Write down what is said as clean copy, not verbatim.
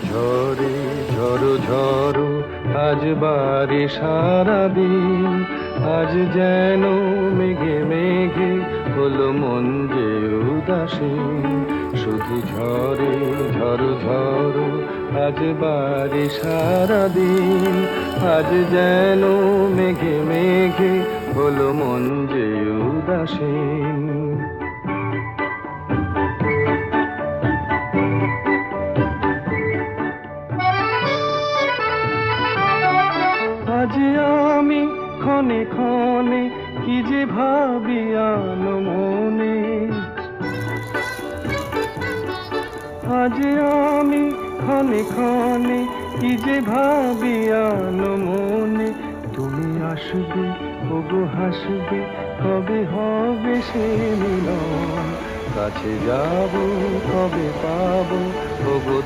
ঝরে ঝড়ো ঝড়ো আজ বারে সারাদিন, আজ যেন মেঘে মেঘে হলো মন যে উদাসীন। শুধু ঝরে ঝড়ো ঝড়ো আজ বারে সারাদিন, আজ যেন মেঘে মেঘে হলো মন যে উদাসীন। আজ আমি ক্ষণে ক্ষণে কি যে ভাবি মনে, আজ আমি ক্ষণে ক্ষণে কি যে ভাবি মনে। তুমি আসবে ওগো হাসবে, কবে হবে সে মিলন, কাছে যাব কবে পাবো ওগো